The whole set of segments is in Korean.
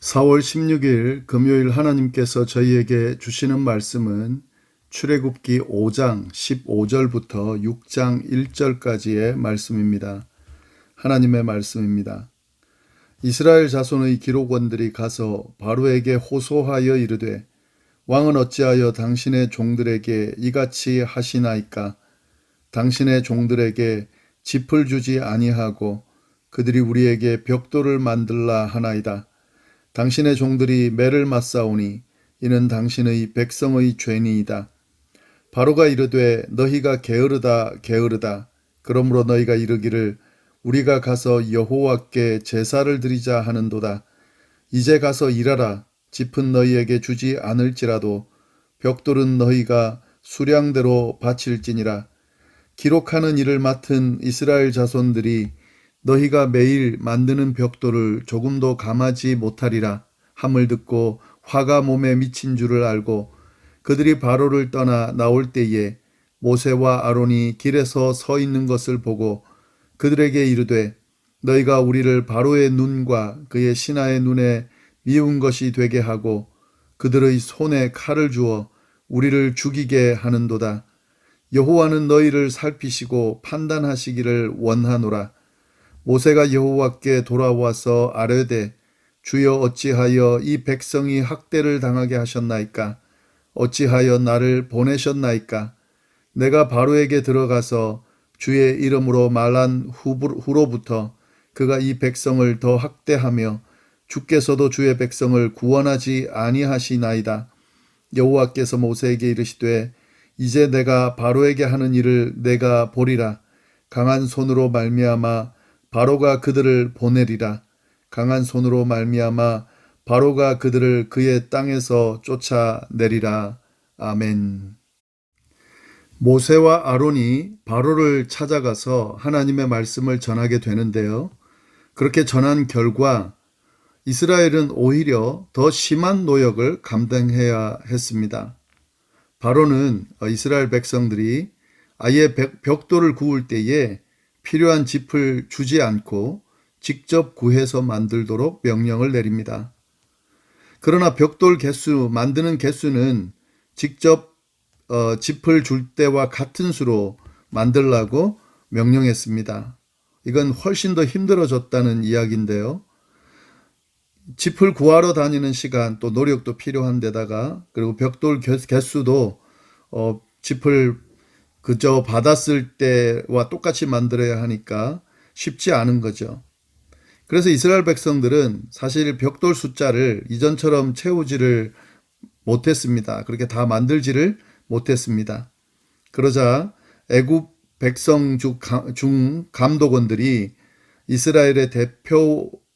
4월 16일 금요일 하나님께서 저희에게 주시는 말씀은 출애굽기 5장 15절부터 6장 1절까지의 말씀입니다. 하나님의 말씀입니다. 이스라엘 자손의 기록원들이 가서 바로에게 호소하여 이르되 왕은 어찌하여 당신의 종들에게 이같이 하시나이까? 당신의 종들에게 짚을 주지 아니하고 그들이 우리에게 벽돌을 만들라 하나이다. 당신의 종들이 매를 맞사오니 이는 당신의 백성의 죄니이다. 바로가 이르되 너희가 게으르다 게으르다. 그러므로 너희가 이르기를 우리가 가서 여호와께 제사를 드리자 하는도다. 이제 가서 일하라. 짚은 너희에게 주지 않을지라도 벽돌은 너희가 수량대로 바칠지니라. 기록하는 일을 맡은 이스라엘 자손들이 너희가 매일 만드는 벽돌을 조금도 감하지 못하리라 함을 듣고 화가 몸에 미친 줄을 알고 그들이 바로를 떠나 나올 때에 모세와 아론이 길에서 서 있는 것을 보고 그들에게 이르되 너희가 우리를 바로의 눈과 그의 신하의 눈에 미운 것이 되게 하고 그들의 손에 칼을 주어 우리를 죽이게 하는도다. 여호와는 너희를 살피시고 판단하시기를 원하노라. 모세가 여호와께 돌아와서 아뢰되 주여 어찌하여 이 백성이 학대를 당하게 하셨나이까? 어찌하여 나를 보내셨나이까? 내가 바로에게 들어가서 주의 이름으로 말한 후로부터 그가 이 백성을 더 학대하며 주께서도 주의 백성을 구원하지 아니하시나이다. 여호와께서 모세에게 이르시되 이제 내가 바로에게 하는 일을 내가 보리라. 강한 손으로 말미암아 바로가 그들을 보내리라. 강한 손으로 말미암아 바로가 그들을 그의 땅에서 쫓아내리라. 아멘. 모세와 아론이 바로를 찾아가서 하나님의 말씀을 전하게 되는데요. 그렇게 전한 결과 이스라엘은 오히려 더 심한 노역을 감당해야 했습니다. 바로는 이스라엘 백성들이 아예 벽돌을 구울 때에 필요한 짚을 주지 않고 직접 구해서 만들도록 명령을 내립니다. 그러나 벽돌 개수, 만드는 개수는 직접 짚을 줄 때와 같은 수로 만들라고 명령했습니다. 이건 훨씬 더 힘들어졌다는 이야기인데요. 짚을 구하러 다니는 시간 또 노력도 필요한 데다가 그리고 벽돌 개수도 짚을 그저 받았을 때와 똑같이 만들어야 하니까 쉽지 않은 거죠. 그래서 이스라엘 백성들은 사실 벽돌 숫자를 이전처럼 채우지를 못했습니다. 그렇게 다 만들지를 못했습니다. 그러자 애굽 백성 중 감독원들이 이스라엘의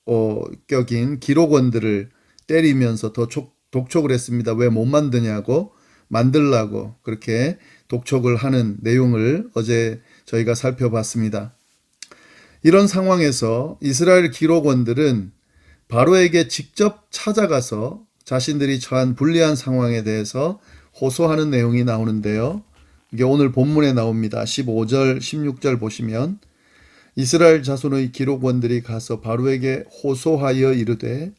대표격인 기록원들을 때리면서 더 독촉을 했습니다. 왜 못 만드냐고 만들라고 그렇게 독촉을 하는 내용을 어제 저희가 살펴봤습니다. 이런 상황에서 이스라엘 기록원들은 바로에게 직접 찾아가서 자신들이 처한 불리한 상황에 대해서 호소하는 내용이 나오는데요. 이게 오늘 본문에 나옵니다. 15절, 16절 보시면 이스라엘 자손의 기록원들이 가서 바로에게 호소하여 이르되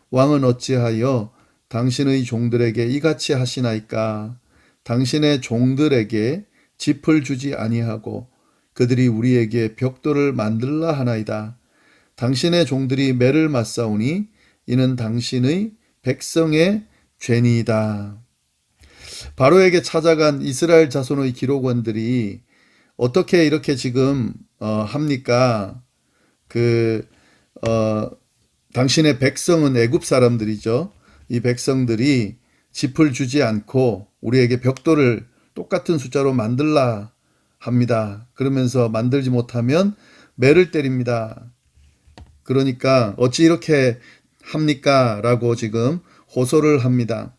왕은 어찌하여 당신의 종들에게 이같이 하시나이까? 당신의 종들에게 짚을 주지 아니하고 그들이 우리에게 벽돌을 만들라 하나이다. 당신의 종들이 매를 맞사오니 이는 당신의 백성의 죄니이다. 바로에게 찾아간 이스라엘 자손의 기록원들이 어떻게 이렇게 지금 합니까? 당신의 백성은 애굽 사람들이죠. 이 백성들이 짚을 주지 않고 우리에게 벽돌을 똑같은 숫자로 만들라 합니다. 그러면서 만들지 못하면 매를 때립니다. 그러니까 어찌 이렇게 합니까? 라고 지금 호소를 합니다.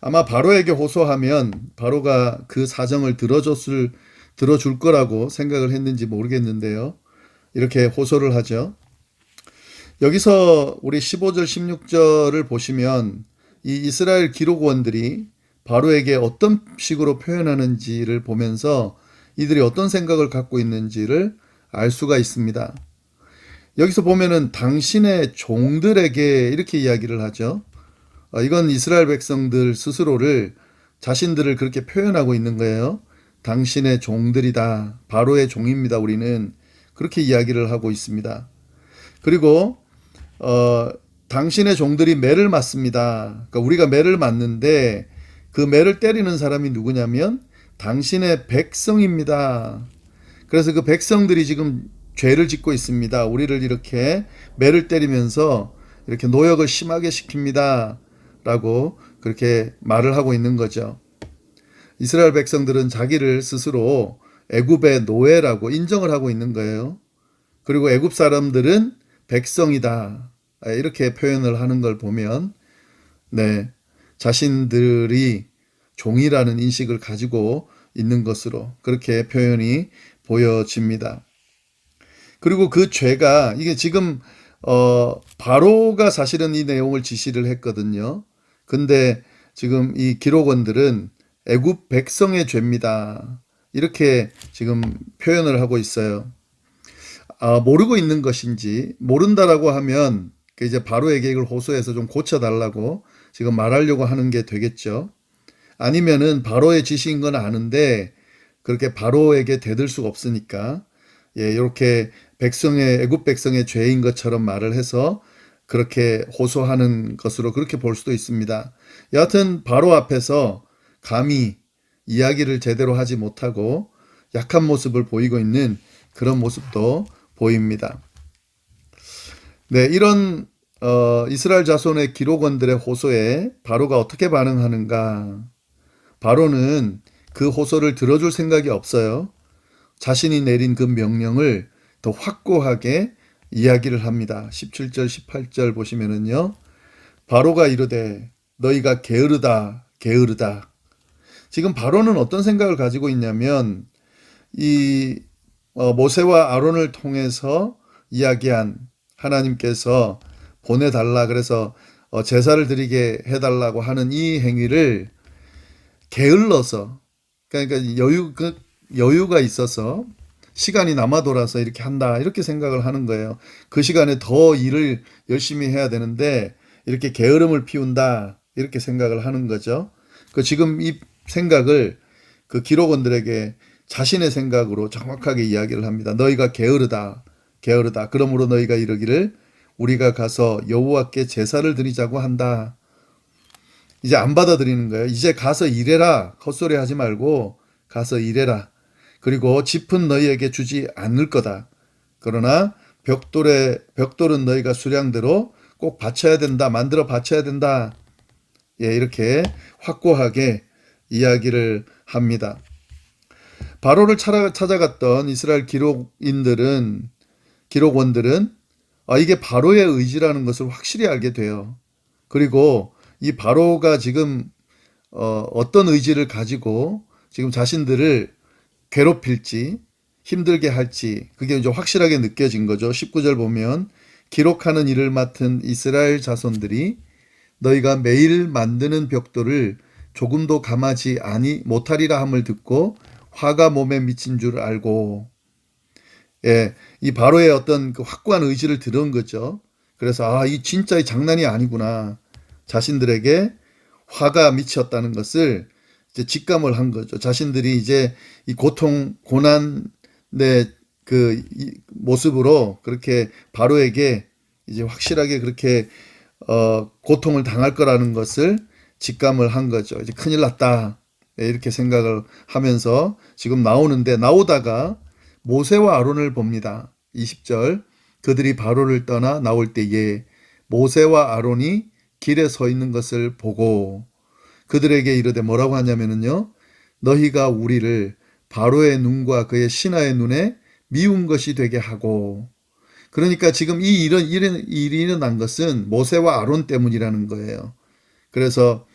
아마 바로에게 호소하면 바로가 그 사정을 들어줄 거라고 생각을 했는지 모르겠는데요. 이렇게 호소를 하죠. 여기서 우리 15절, 16절을 보시면 이 이스라엘 기록원들이 바로에게 어떤 식으로 표현하는지를 보면서 이들이 어떤 생각을 갖고 있는지를 알 수가 있습니다. 여기서 보면은 당신의 종들에게 이렇게 이야기를 하죠. 이건 이스라엘 백성들 스스로를 자신들을 그렇게 표현하고 있는 거예요. 당신의 종들이다. 바로의 종입니다. 우리는 그렇게 이야기를 하고 있습니다. 그리고 당신의 종들이 매를 맞습니다. 그러니까 우리가 매를 맞는데 그 매를 때리는 사람이 누구냐면 당신의 백성입니다. 그래서 그 백성들이 지금 죄를 짓고 있습니다. 우리를 이렇게 매를 때리면서 이렇게 노역을 심하게 시킵니다. 라고 그렇게 말을 하고 있는 거죠. 이스라엘 백성들은 자기를 스스로 애굽의 노예라고 인정을 하고 있는 거예요. 그리고 애굽 사람들은 백성이다. 이렇게 표현을 하는 걸 보면 네, 자신들이 종이라는 인식을 가지고 있는 것으로 그렇게 표현이 보여집니다. 그리고 그 죄가 이게 지금 바로가 사실은 이 내용을 지시를 했거든요. 근데 지금 이 기록원들은 애굽 백성의 죄입니다. 이렇게 지금 표현을 하고 있어요. 모르고 있는 것인지 모른다라고 하면 그 이제 바로의 계획을 호소해서 좀 고쳐달라고 지금 말하려고 하는 게 되겠죠. 아니면은 바로의 지시인 건 아는데 그렇게 바로에게 대들 수가 없으니까 이렇게 애굽 백성의 죄인 것처럼 말을 해서 그렇게 호소하는 것으로 그렇게 볼 수도 있습니다. 여하튼 바로 앞에서 감히 이야기를 제대로 하지 못하고 약한 모습을 보이고 있는 그런 모습도 보입니다. 네, 이런 이스라엘 자손의 기록원들의 호소에 바로가 어떻게 반응하는가? 바로는 그 호소를 들어줄 생각이 없어요. 자신이 내린 그 명령을 더 확고하게 이야기를 합니다. 17절, 18절 보시면은요. 바로가 이르되 너희가 게으르다, 게으르다. 지금 바로는 어떤 생각을 가지고 있냐면 이 모세와 아론을 통해서 이야기한 하나님께서 보내달라 그래서 제사를 드리게 해달라고 하는 이 행위를 게을러서 그러니까 여유가 있어서 시간이 남아 돌아서 이렇게 한다 이렇게 생각을 하는 거예요. 그 시간에 더 일을 열심히 해야 되는데 이렇게 게으름을 피운다 이렇게 생각을 하는 거죠. 그 지금 이 생각을 그 기록원들에게 자신의 생각으로 정확하게 이야기를 합니다. 너희가 게으르다, 게으르다. 그러므로 너희가 이르기를 우리가 가서 여호와께 제사를 드리자고 한다. 이제 안 받아들이는 거예요. 이제 가서 일해라. 헛소리 하지 말고 가서 일해라. 그리고 짚은 너희에게 주지 않을 거다. 그러나 벽돌은 너희가 수량대로 꼭 바쳐야 된다. 만들어 바쳐야 된다. 이렇게 확고하게 이야기를 합니다. 바로를 찾아갔던 이스라엘 기록원들은 이게 바로의 의지라는 것을 확실히 알게 돼요. 그리고 이 바로가 지금 어떤 의지를 가지고 지금 자신들을 괴롭힐지 힘들게 할지 그게 이제 확실하게 느껴진 거죠. 19절 보면 기록하는 일을 맡은 이스라엘 자손들이 너희가 매일 만드는 벽돌을 조금도 감하지 못하리라 함을 듣고 화가 몸에 미친 줄 알고 이 바로의 어떤 그 확고한 의지를 들은 거죠. 그래서 이 진짜 장난이 아니구나. 자신들에게 화가 미쳤다는 것을 이제 직감을 한 거죠. 자신들이 이제 이 고난의 그 모습으로 그렇게 바로에게 이제 확실하게 그렇게 고통을 당할 거라는 것을 직감을 한 거죠. 이제 큰일 났다. 이렇게 생각을 하면서 지금 나오다가 모세와 아론을 봅니다. 20절 그들이 바로를 떠나 나올 때에 모세와 아론이 길에 서 있는 것을 보고 그들에게 이르되 뭐라고 하냐면요. 너희가 우리를 바로의 눈과 그의 신하의 눈에 미운 것이 되게 하고 그러니까 지금 이 일이 일어난 것은 모세와 아론 때문이라는 거예요. 그래서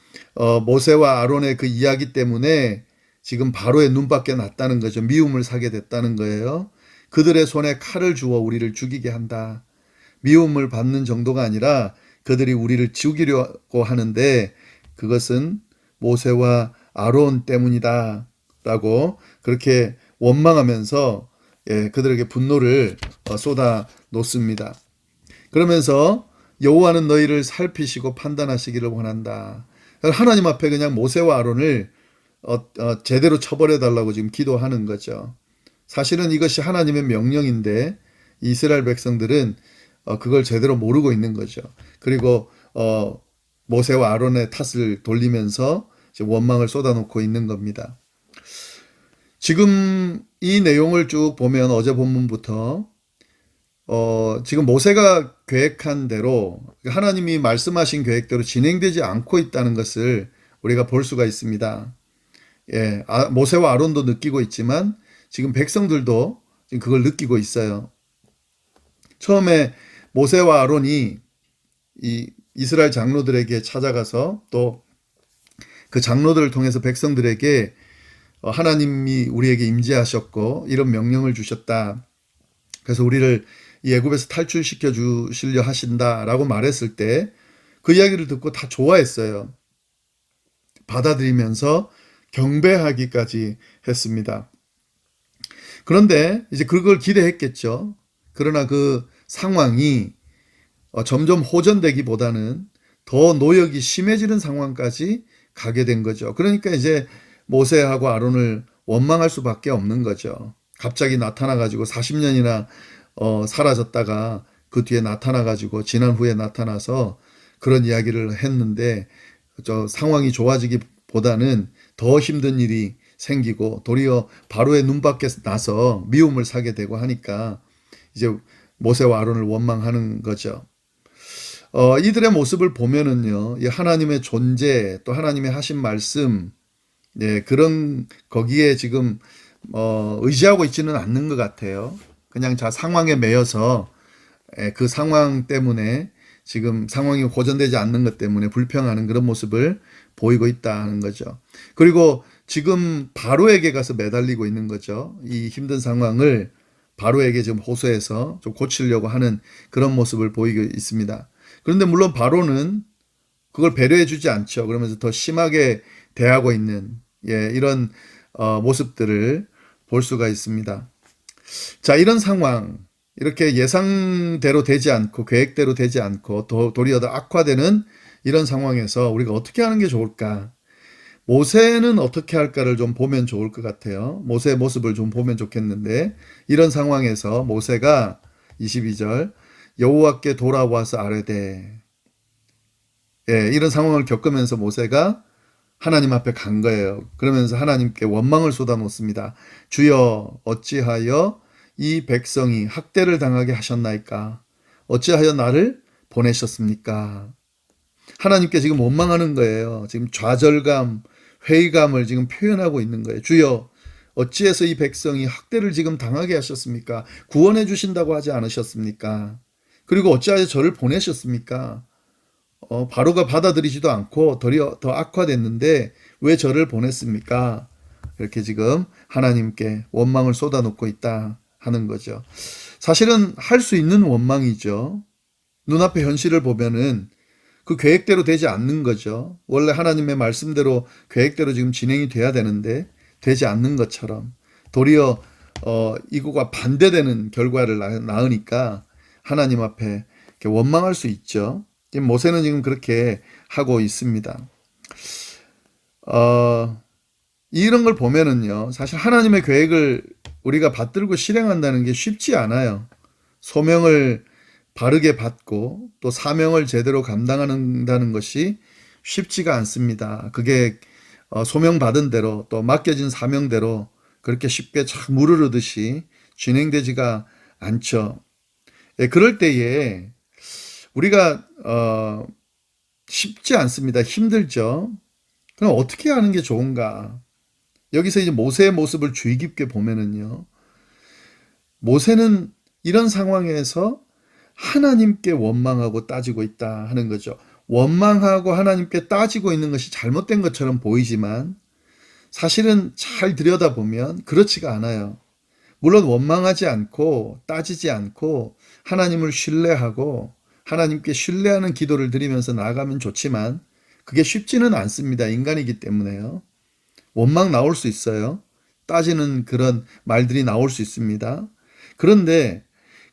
모세와 아론의 그 이야기 때문에 지금 바로의 눈밖에 났다는 거죠. 미움을 사게 됐다는 거예요. 그들의 손에 칼을 주어 우리를 죽이게 한다. 미움을 받는 정도가 아니라 그들이 우리를 죽이려고 하는데 그것은 모세와 아론 때문이다 라고 그렇게 원망하면서 그들에게 분노를 쏟아 놓습니다. 그러면서 여호와는 너희를 살피시고 판단하시기를 원한다. 하나님 앞에 그냥 모세와 아론을 제대로 처벌해 달라고 지금 기도하는 거죠. 사실은 이것이 하나님의 명령인데 이스라엘 백성들은 그걸 제대로 모르고 있는 거죠. 그리고 모세와 아론의 탓을 돌리면서 원망을 쏟아놓고 있는 겁니다. 지금 이 내용을 쭉 보면 어제 본문부터 지금 모세가 계획한 대로 하나님이 말씀하신 계획대로 진행되지 않고 있다는 것을 우리가 볼 수가 있습니다. 모세와 아론도 느끼고 있지만 지금 백성들도 지금 그걸 느끼고 있어요. 처음에 모세와 아론이 이 이스라엘 장로들에게 찾아가서 또 그 장로들을 통해서 백성들에게 하나님이 우리에게 임재하셨고 이런 명령을 주셨다. 그래서 우리를 이 애굽에서 탈출시켜 주시려 하신다라고 말했을 때 그 이야기를 듣고 다 좋아했어요. 받아들이면서 경배하기까지 했습니다. 그런데 이제 그걸 기대했겠죠. 그러나 그 상황이 점점 호전되기보다는 더 노역이 심해지는 상황까지 가게 된 거죠. 그러니까 이제 모세하고 아론을 원망할 수밖에 없는 거죠. 갑자기 나타나가지고 40년이나 사라졌다가 그 뒤에 나타나가지고 지난 후에 나타나서 그런 이야기를 했는데 상황이 좋아지기보다는 더 힘든 일이 생기고 도리어 바로의 눈밖에 나서 미움을 사게 되고 하니까 이제 모세와 아론을 원망하는 거죠. 이들의 모습을 보면은요, 이 하나님의 존재 또 하나님의 하신 말씀, 그런 거기에 지금 의지하고 있지는 않는 것 같아요. 그냥 상황에 매여서 그 상황 때문에 지금 상황이 호전되지 않는 것 때문에 불평하는 그런 모습을 보이고 있다는 거죠. 그리고 지금 바로에게 가서 매달리고 있는 거죠. 이 힘든 상황을 바로에게 지금 호소해서 좀 고치려고 하는 그런 모습을 보이고 있습니다. 그런데 물론 바로는 그걸 배려해 주지 않죠. 그러면서 더 심하게 대하고 있는 이런 모습들을 볼 수가 있습니다. 자, 이런 상황, 이렇게 예상대로 되지 않고 계획대로 되지 않고 도리어 더 악화되는 이런 상황에서 우리가 어떻게 하는 게 좋을까? 모세는 어떻게 할까를 좀 보면 좋을 것 같아요. 모세의 모습을 좀 보면 좋겠는데 이런 상황에서 모세가 22절 여호와께 돌아와서 아뢰되 이런 상황을 겪으면서 모세가 하나님 앞에 간 거예요. 그러면서 하나님께 원망을 쏟아놓습니다. 주여 어찌하여 이 백성이 학대를 당하게 하셨나이까? 어찌하여 나를 보내셨습니까? 하나님께 지금 원망하는 거예요. 지금 좌절감, 회의감을 지금 표현하고 있는 거예요. 주여 어찌해서 이 백성이 학대를 지금 당하게 하셨습니까? 구원해 주신다고 하지 않으셨습니까? 그리고 어찌하여 저를 보내셨습니까? 바로가 받아들이지도 않고 도리어 더 악화됐는데 왜 저를 보냈습니까? 이렇게 지금 하나님께 원망을 쏟아놓고 있다 하는 거죠. 사실은 할 수 있는 원망이죠. 눈앞의 현실을 보면은 그 계획대로 되지 않는 거죠. 원래 하나님의 말씀대로 계획대로 지금 진행이 돼야 되는데 되지 않는 것처럼 도리어 이거와 반대되는 결과를 낳으니까 하나님 앞에 이렇게 원망할 수 있죠. 모세는 지금 그렇게 하고 있습니다. 이런 걸 보면은요, 사실 하나님의 계획을 우리가 받들고 실행한다는 게 쉽지 않아요. 소명을 바르게 받고 또 사명을 제대로 감당한다는 것이 쉽지가 않습니다. 그게 소명받은 대로 또 맡겨진 사명대로 그렇게 쉽게 착 무르르듯이 진행되지가 않죠. 그럴 때에 우리가 쉽지 않습니다. 힘들죠. 그럼 어떻게 하는 게 좋은가? 여기서 이제 모세의 모습을 주의 깊게 보면은요, 모세는 이런 상황에서 하나님께 원망하고 따지고 있다 하는 거죠. 원망하고 하나님께 따지고 있는 것이 잘못된 것처럼 보이지만 사실은 잘 들여다보면 그렇지가 않아요. 물론 원망하지 않고 따지지 않고 하나님을 신뢰하고 하나님께 신뢰하는 기도를 드리면서 나아가면 좋지만 그게 쉽지는 않습니다. 인간이기 때문에요. 원망 나올 수 있어요. 따지는 그런 말들이 나올 수 있습니다. 그런데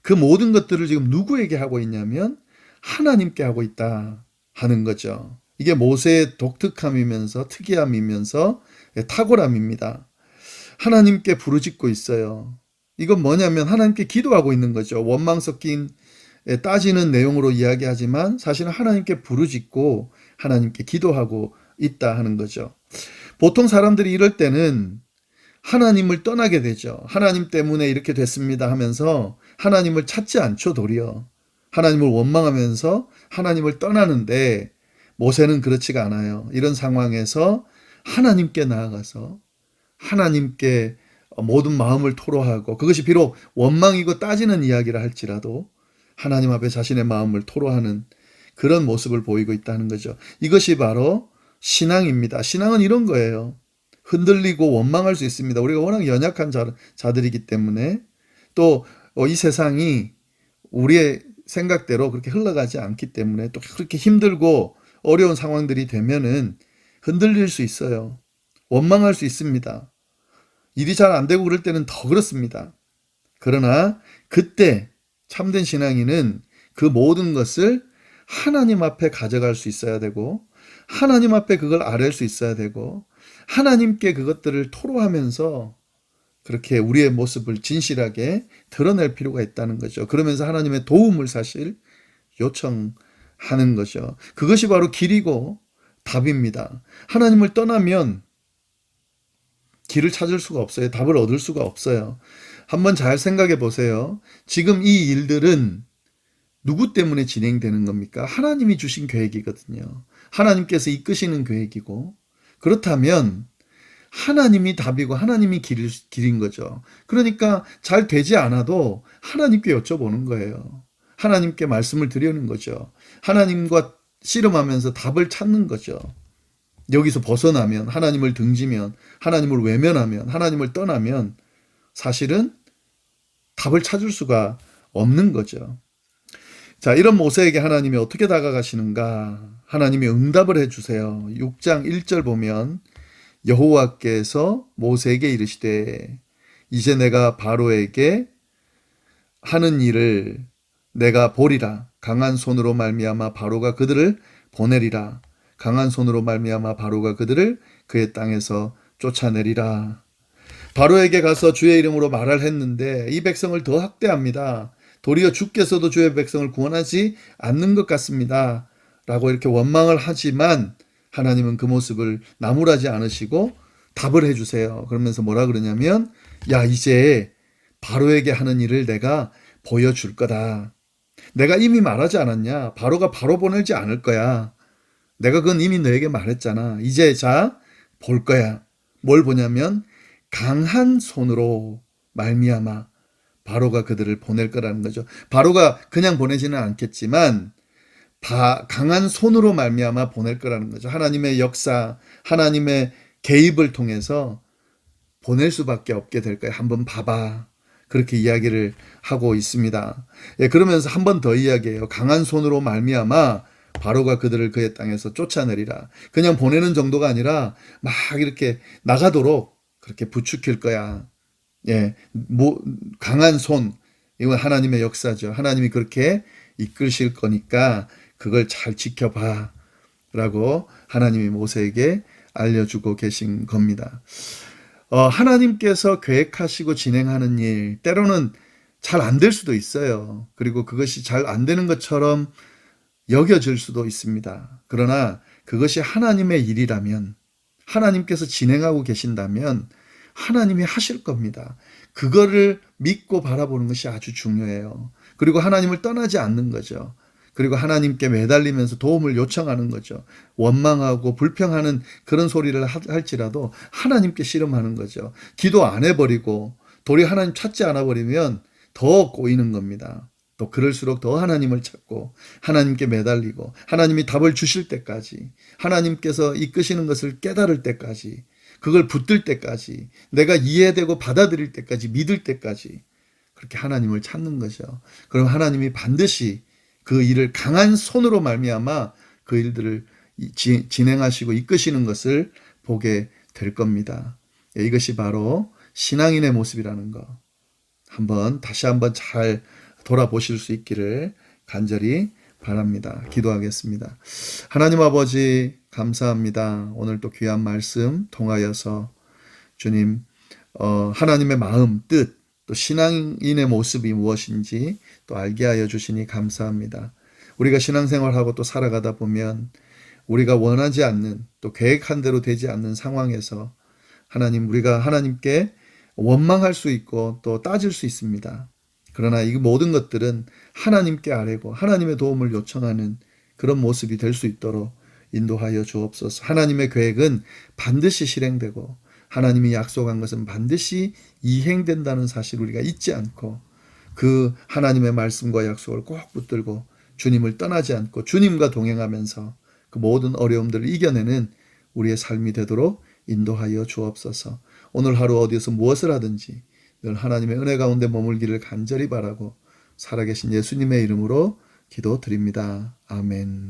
그 모든 것들을 지금 누구에게 하고 있냐면 하나님께 하고 있다 하는 거죠. 이게 모세의 독특함이면서 특이함이면서 탁월함입니다. 하나님께 부르짖고 있어요. 이건 뭐냐면 하나님께 기도하고 있는 거죠. 원망 섞인 따지는 내용으로 이야기하지만 사실은 하나님께 부르짖고 하나님께 기도하고 있다 하는 거죠. 보통 사람들이 이럴 때는 하나님을 떠나게 되죠. 하나님 때문에 이렇게 됐습니다 하면서 하나님을 찾지 않죠, 도리어. 하나님을 원망하면서 하나님을 떠나는데 모세는 그렇지가 않아요. 이런 상황에서 하나님께 나아가서 하나님께 모든 마음을 토로하고, 그것이 비록 원망이고 따지는 이야기라 할지라도 하나님 앞에 자신의 마음을 토로하는 그런 모습을 보이고 있다는 거죠. 이것이 바로 신앙입니다. 신앙은 이런 거예요. 흔들리고 원망할 수 있습니다. 우리가 워낙 연약한 자들이기 때문에, 또 이 세상이 우리의 생각대로 그렇게 흘러가지 않기 때문에, 또 그렇게 힘들고 어려운 상황들이 되면은 흔들릴 수 있어요. 원망할 수 있습니다. 일이 잘 안 되고 그럴 때는 더 그렇습니다. 그러나 그때 참된 신앙인은 그 모든 것을 하나님 앞에 가져갈 수 있어야 되고, 하나님 앞에 그걸 아뢰 수 있어야 되고, 하나님께 그것들을 토로하면서 그렇게 우리의 모습을 진실하게 드러낼 필요가 있다는 거죠. 그러면서 하나님의 도움을 사실 요청하는 거죠. 그것이 바로 길이고 답입니다. 하나님을 떠나면 길을 찾을 수가 없어요. 답을 얻을 수가 없어요. 한번 잘 생각해 보세요. 지금 이 일들은 누구 때문에 진행되는 겁니까? 하나님이 주신 계획이거든요. 하나님께서 이끄시는 계획이고, 그렇다면 하나님이 답이고 하나님이 길인 거죠. 그러니까 잘 되지 않아도 하나님께 여쭤보는 거예요. 하나님께 말씀을 드리는 거죠. 하나님과 씨름하면서 답을 찾는 거죠. 여기서 벗어나면, 하나님을 등지면, 하나님을 외면하면, 하나님을 떠나면 사실은 답을 찾을 수가 없는 거죠. 자, 이런 모세에게 하나님이 어떻게 다가가시는가? 하나님이 응답을 해주세요. 6장 1절 보면 여호와께서 모세에게 이르시되 이제 내가 바로에게 하는 일을 내가 보리라. 강한 손으로 말미암아 바로가 그들을 보내리라. 강한 손으로 말미암아 바로가 그들을 그의 땅에서 쫓아내리라. 바로에게 가서 주의 이름으로 말을 했는데 이 백성을 더 학대합니다. 도리어 주께서도 주의 백성을 구원하지 않는 것 같습니다. 라고 이렇게 원망을 하지만 하나님은 그 모습을 나무라지 않으시고 답을 해주세요. 그러면서 뭐라 그러냐면, 야, 이제 바로에게 하는 일을 내가 보여줄 거다. 내가 이미 말하지 않았냐? 바로가 바로 보내지 않을 거야. 내가 그건 이미 너에게 말했잖아. 이제 자, 볼 거야. 뭘 보냐면 강한 손으로 말미암아 바로가 그들을 보낼 거라는 거죠. 바로가 그냥 보내지는 않겠지만 강한 손으로 말미암아 보낼 거라는 거죠. 하나님의 역사, 하나님의 개입을 통해서 보낼 수밖에 없게 될 거예요. 한번 봐봐. 그렇게 이야기를 하고 있습니다. 예, 그러면서 한 번 더 이야기해요. 강한 손으로 말미암아 바로가 그들을 그의 땅에서 쫓아내리라. 그냥 보내는 정도가 아니라 막 이렇게 나가도록 그렇게 부추길 거야. 예, 강한 손. 이건 하나님의 역사죠. 하나님이 그렇게 이끌실 거니까 그걸 잘 지켜봐. 라고 하나님이 모세에게 알려주고 계신 겁니다. 하나님께서 계획하시고 진행하는 일, 때로는 잘 안 될 수도 있어요. 그리고 그것이 잘 안 되는 것처럼 여겨질 수도 있습니다. 그러나 그것이 하나님의 일이라면, 하나님께서 진행하고 계신다면 하나님이 하실 겁니다. 그거를 믿고 바라보는 것이 아주 중요해요. 그리고 하나님을 떠나지 않는 거죠. 그리고 하나님께 매달리면서 도움을 요청하는 거죠. 원망하고 불평하는 그런 소리를 할지라도 하나님께 씨름하는 거죠. 기도 안 해버리고 도리어 하나님 찾지 않아 버리면 더 꼬이는 겁니다. 또 그럴수록 더 하나님을 찾고 하나님께 매달리고 하나님이 답을 주실 때까지, 하나님께서 이끄시는 것을 깨달을 때까지, 그걸 붙들 때까지, 내가 이해되고 받아들일 때까지, 믿을 때까지 그렇게 하나님을 찾는 거죠. 그럼 하나님이 반드시 그 일을 강한 손으로 말미암아 그 일들을 진행하시고 이끄시는 것을 보게 될 겁니다. 이것이 바로 신앙인의 모습이라는 거. 다시 한번 잘 돌아보실 수 있기를 간절히 바랍니다. 기도하겠습니다. 하나님 아버지 감사합니다. 오늘 또 귀한 말씀 통하여서 주님 하나님의 마음, 뜻, 또 신앙인의 모습이 무엇인지 또 알게 하여 주시니 감사합니다. 우리가 신앙생활하고 또 살아가다 보면 우리가 원하지 않는 또 계획한 대로 되지 않는 상황에서 하나님 우리가 하나님께 원망할 수 있고 또 따질 수 있습니다. 그러나 이 모든 것들은 하나님께 아뢰고 하나님의 도움을 요청하는 그런 모습이 될 수 있도록 인도하여 주옵소서. 하나님의 계획은 반드시 실행되고 하나님이 약속한 것은 반드시 이행된다는 사실 우리가 잊지 않고 그 하나님의 말씀과 약속을 꼭 붙들고 주님을 떠나지 않고 주님과 동행하면서 그 모든 어려움들을 이겨내는 우리의 삶이 되도록 인도하여 주옵소서. 오늘 하루 어디에서 무엇을 하든지 늘 하나님의 은혜 가운데 머물기를 간절히 바라고 살아계신 예수님의 이름으로 기도드립니다. 아멘.